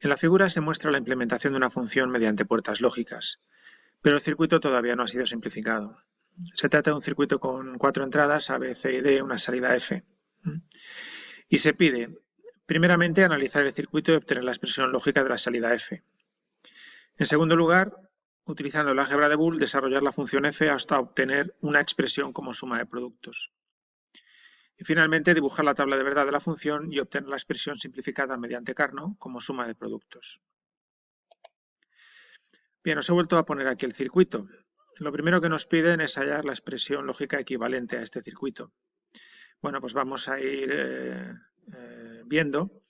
En la figura se muestra la implementación de una función mediante puertas lógicas, pero el circuito todavía no ha sido simplificado. Se trata de un circuito con 4 entradas A, B, C y D, una salida F. Y se pide, primeramente, analizar el circuito y obtener la expresión lógica de la salida F. En segundo lugar, utilizando el álgebra de Boole, desarrollar la función F hasta obtener una expresión como suma de productos. Y finalmente, dibujar la tabla de verdad de la función y obtener la expresión simplificada mediante Carnot como suma de productos. Bien, os he vuelto a poner aquí el circuito. Lo primero que nos piden es hallar la expresión lógica equivalente a este circuito. Bueno, pues vamos a ir viendo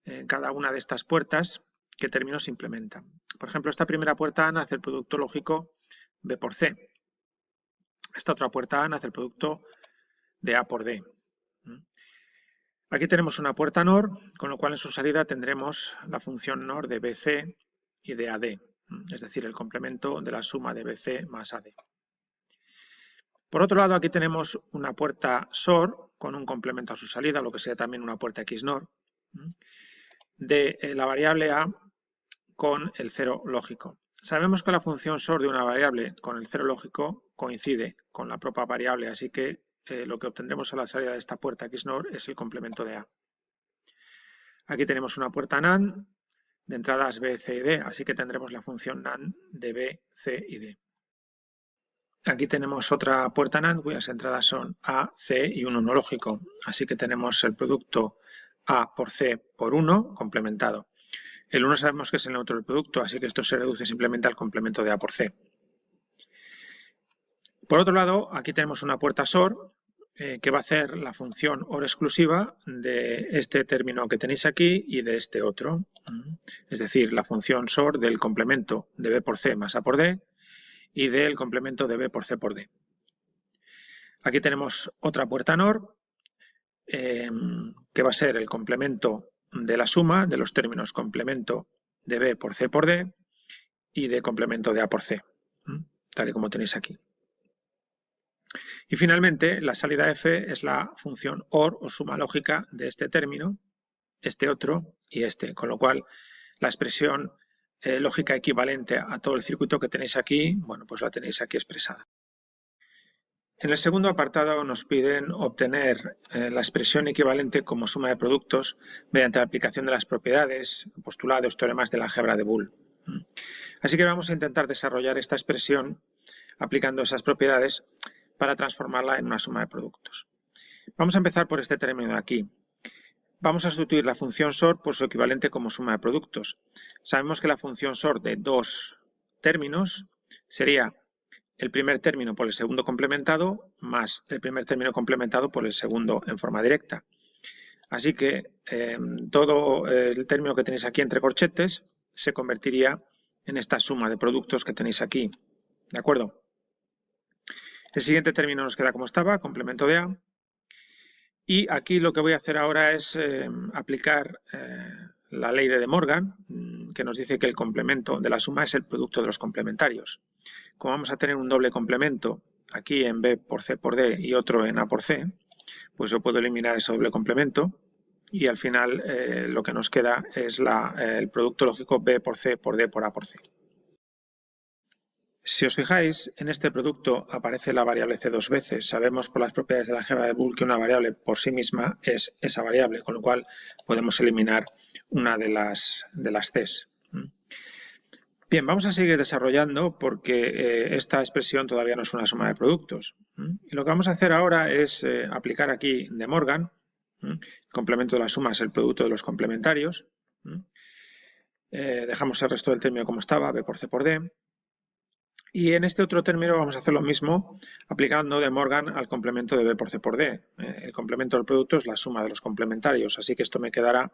en cada una de estas puertas qué términos se implementan. Por ejemplo, esta primera puerta A hace el producto lógico B por C. Esta otra puerta A hace el producto de A por D. Aquí tenemos una puerta NOR, con lo cual en su salida tendremos la función NOR de BC y de AD, es decir, el complemento de la suma de BC más AD. Por otro lado, aquí tenemos una puerta SOR con un complemento a su salida, lo que sea también una puerta XNOR, de la variable A con el cero lógico. Sabemos que la función SOR de una variable con el cero lógico coincide con la propia variable, así que lo que obtendremos a la salida de esta puerta XNOR es el complemento de A. Aquí tenemos una puerta NAND de entradas B, C y D, así que tendremos la función NAND de B, C y D. Aquí tenemos otra puerta NAND cuyas entradas son A, C y un 1 lógico, así que tenemos el producto A por C por 1 complementado. El 1 sabemos que es el neutro del producto, así que esto se reduce simplemente al complemento de A por C. Por otro lado, aquí tenemos una puerta SOR que va a hacer la función OR exclusiva de este término que tenéis aquí y de este otro. Es decir, la función SOR del complemento de B por C más A por D y del complemento de B por C por D. Aquí tenemos otra puerta NOR que va a ser el complemento de la suma de los términos complemento de B por C por D y de complemento de A por C, tal y como tenéis aquí. Y finalmente, la salida F es la función OR o suma lógica de este término, este otro y este, con lo cual la expresión lógica equivalente a todo el circuito que tenéis aquí, bueno, pues la tenéis aquí expresada. En el segundo apartado nos piden obtener la expresión equivalente como suma de productos mediante la aplicación de las propiedades, postulados, teoremas de la álgebra de Boole. Así que vamos a intentar desarrollar esta expresión aplicando esas propiedades para transformarla en una suma de productos. Vamos a empezar por este término de aquí. Vamos a sustituir la función SOR por su equivalente como suma de productos. Sabemos que la función SOR de dos términos sería el primer término por el segundo complementado más el primer término complementado por el segundo en forma directa. Así que todo el término que tenéis aquí entre corchetes se convertiría en esta suma de productos que tenéis aquí. ¿De acuerdo? El siguiente término nos queda como estaba, complemento de A. Y aquí lo que voy a hacer ahora es aplicar la ley de Morgan, que nos dice que el complemento de la suma es el producto de los complementarios. Como vamos a tener un doble complemento aquí en B por C por D y otro en A por C, pues yo puedo eliminar ese doble complemento y al final lo que nos queda es el producto lógico B por C por D por A por C. Si os fijáis, en este producto aparece la variable C dos veces. Sabemos por las propiedades de la álgebra de Boole que una variable por sí misma es esa variable, con lo cual podemos eliminar una de las Cs. Bien, vamos a seguir desarrollando porque esta expresión todavía no es una suma de productos. Y lo que vamos a hacer ahora es aplicar aquí De Morgan. El complemento de la suma es el producto de los complementarios. Dejamos el resto del término como estaba, B por C por D. Y en este otro término vamos a hacer lo mismo aplicando De Morgan al complemento de B por C por D. El complemento del producto es la suma de los complementarios, así que esto me quedará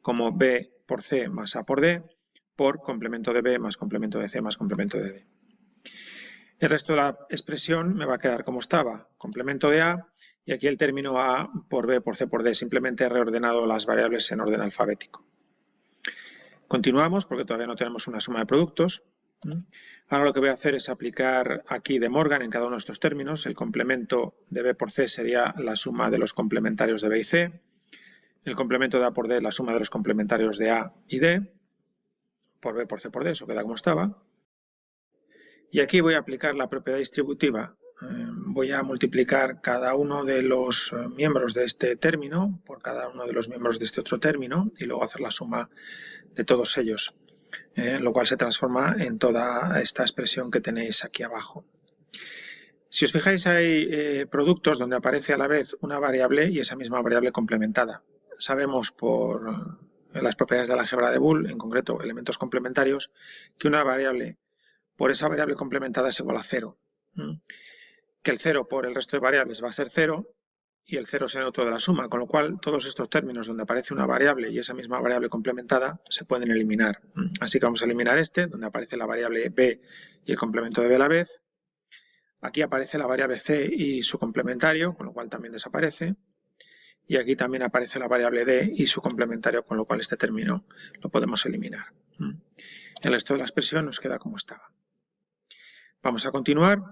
como B por C más A por D por complemento de B más complemento de C más complemento de D. El resto de la expresión me va a quedar como estaba, complemento de A y aquí el término A por B por C por D. Simplemente he reordenado las variables en orden alfabético. Continuamos porque todavía no tenemos una suma de productos. Ahora lo que voy a hacer es aplicar aquí De Morgan en cada uno de estos términos. El complemento de B por C sería la suma de los complementarios de B y C. El complemento de A por D la suma de los complementarios de A y D. por B por C por D, eso queda como estaba. Y aquí voy a aplicar la propiedad distributiva. Voy a multiplicar cada uno de los miembros de este término por cada uno de los miembros de este otro término y luego hacer la suma de todos ellos, lo cual se transforma en toda esta expresión que tenéis aquí abajo. Si os fijáis, hay productos donde aparece a la vez una variable y esa misma variable complementada. Sabemos por las propiedades de la álgebra de Boole, en concreto elementos complementarios, que una variable por esa variable complementada es igual a 0. Que el 0 por el resto de variables va a ser 0 y el 0 es el neutro de la suma, con lo cual todos estos términos donde aparece una variable y esa misma variable complementada se pueden eliminar. Así que vamos a eliminar este, donde aparece la variable b y el complemento de b a la vez. Aquí aparece la variable c y su complementario, con lo cual también desaparece. Y aquí también aparece la variable d y su complementario, con lo cual este término lo podemos eliminar. El resto de la expresión nos queda como estaba. Vamos a continuar.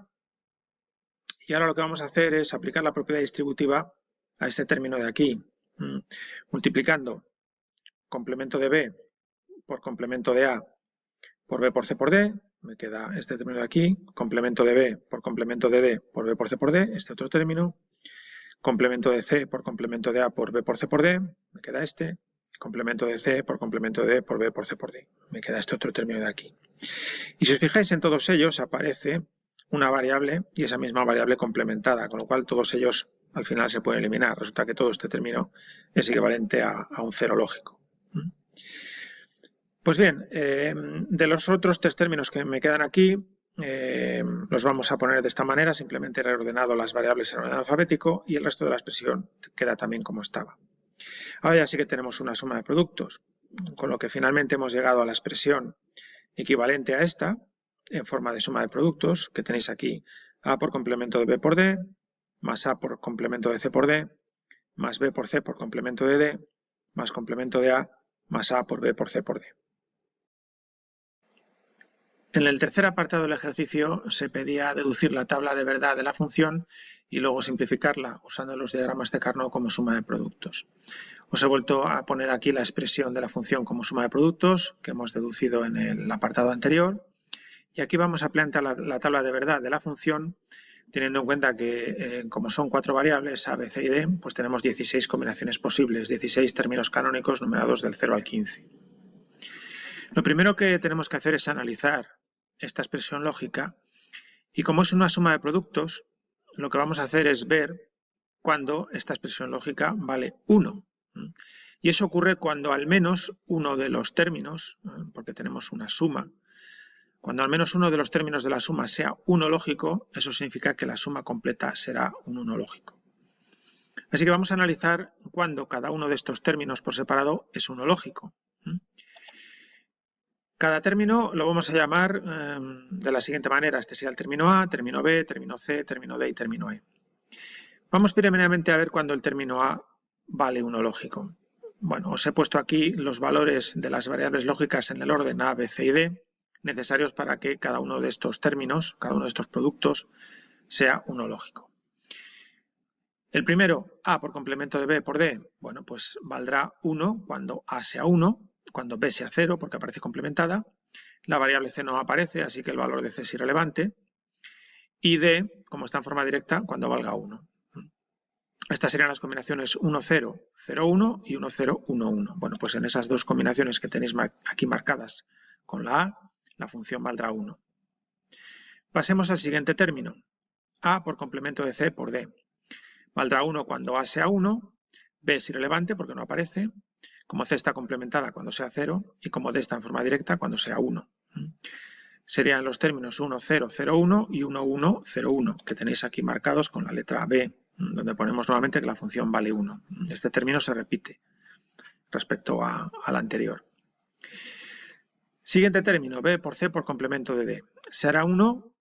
Y ahora lo que vamos a hacer es aplicar la propiedad distributiva a este término de aquí, multiplicando complemento de b por complemento de a por b por c por d, me queda este término de aquí, complemento de b por complemento de d por b por c por d, este otro término, complemento de c por complemento de a por b por c por d, me queda este, complemento de c por complemento de d por b por c por d, me queda este otro término de aquí. Y si os fijáis, en todos ellos aparece una variable y esa misma variable complementada, con lo cual todos ellos al final se pueden eliminar. Resulta que todo este término es equivalente a un cero lógico. Pues bien, de los otros tres términos que me quedan aquí, los vamos a poner de esta manera, simplemente he reordenado las variables en orden alfabético y el resto de la expresión queda también como estaba. Ahora ya sí que tenemos una suma de productos, con lo que finalmente hemos llegado a la expresión equivalente a esta, en forma de suma de productos, que tenéis aquí a por complemento de b por d, más a por complemento de c por d, más b por c por complemento de d, más complemento de a, más a por b por c por d. En el tercer apartado del ejercicio se pedía deducir la tabla de verdad de la función y luego simplificarla usando los diagramas de Carnot como suma de productos. Os he vuelto a poner aquí la expresión de la función como suma de productos que hemos deducido en el apartado anterior. Y aquí vamos a plantear la tabla de verdad de la función, teniendo en cuenta que como son 4 variables, a, b, c y d, pues tenemos 16 combinaciones posibles, 16 términos canónicos numerados del 0 al 15. Lo primero que tenemos que hacer es analizar esta expresión lógica y como es una suma de productos, lo que vamos a hacer es ver cuando esta expresión lógica vale 1. Y eso ocurre cuando al menos uno de los términos, porque tenemos una suma, cuando al menos uno de los términos de la suma sea 1 lógico, eso significa que la suma completa será un 1 lógico. Así que vamos a analizar cuándo cada uno de estos términos por separado es 1 lógico. Cada término lo vamos a llamar de la siguiente manera. Este sería el término A, término B, término C, término D y término E. Vamos primeramente a ver cuándo el término A vale 1 lógico. Bueno, os he puesto aquí los valores de las variables lógicas en el orden A, B, C y D, necesarios para que cada uno de estos términos, cada uno de estos productos, sea 1 lógico. El primero, A por complemento de B por D, bueno, pues valdrá 1 cuando A sea 1, cuando B sea 0, porque aparece complementada. La variable C no aparece, así que el valor de C es irrelevante. Y D, como está en forma directa, cuando valga 1. Estas serían las combinaciones 1, 0, 0, 1 y 1, 0, 1, 1. Bueno, pues en esas dos combinaciones que tenéis aquí marcadas con la A, la función valdrá 1. Pasemos al siguiente término. A por complemento de C por D. Valdrá 1 cuando A sea 1, B es irrelevante porque no aparece, como C está complementada cuando sea 0 y como D está en forma directa cuando sea 1. Serían los términos 1, 0, 0, 1 y 1, 1, 0, 1, que tenéis aquí marcados con la letra B, donde ponemos nuevamente que la función vale 1. Este término se repite respecto al anterior. Siguiente término, B por C por complemento de D. Será 1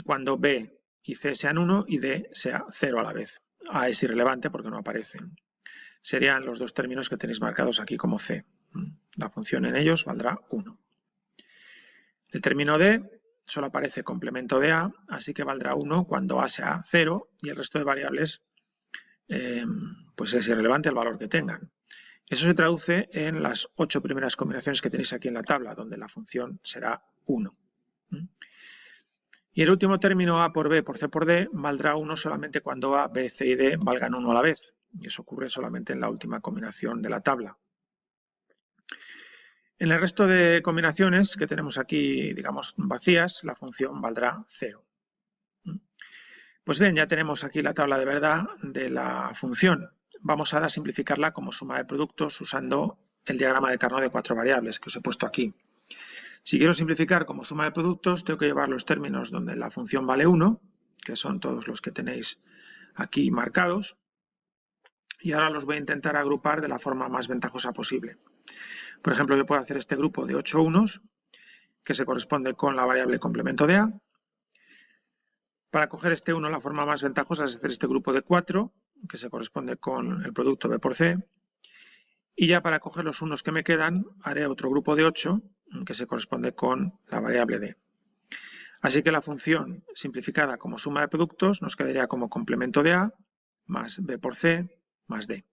cuando B y C sean 1 y D sea 0 a la vez. A es irrelevante porque no aparece. Serían los dos términos que tenéis marcados aquí como C. La función en ellos valdrá 1. El término D solo aparece complemento de A, así que valdrá 1 cuando A sea 0 y el resto de variables pues es irrelevante el valor que tengan. Eso se traduce en las 8 primeras combinaciones que tenéis aquí en la tabla, donde la función será 1. Y el último término A por B por C por D valdrá 1 solamente cuando A, B, C y D valgan 1 a la vez. Y eso ocurre solamente en la última combinación de la tabla. En el resto de combinaciones que tenemos aquí, digamos, vacías, la función valdrá 0. Pues bien, ya tenemos aquí la tabla de verdad de la función. Vamos ahora a simplificarla como suma de productos usando el diagrama de Carnot de 4 variables que os he puesto aquí. Si quiero simplificar como suma de productos, tengo que llevar los términos donde la función vale 1, que son todos los que tenéis aquí marcados, y ahora los voy a intentar agrupar de la forma más ventajosa posible. Por ejemplo, yo puedo hacer este grupo de 8 unos, que se corresponde con la variable complemento de A. Para coger este 1, la forma más ventajosa es hacer este grupo de 4, que se corresponde con el producto B por C. Y ya para coger los unos que me quedan, haré otro grupo de 8, que se corresponde con la variable D. Así que la función simplificada como suma de productos nos quedaría como complemento de A más B por C más D.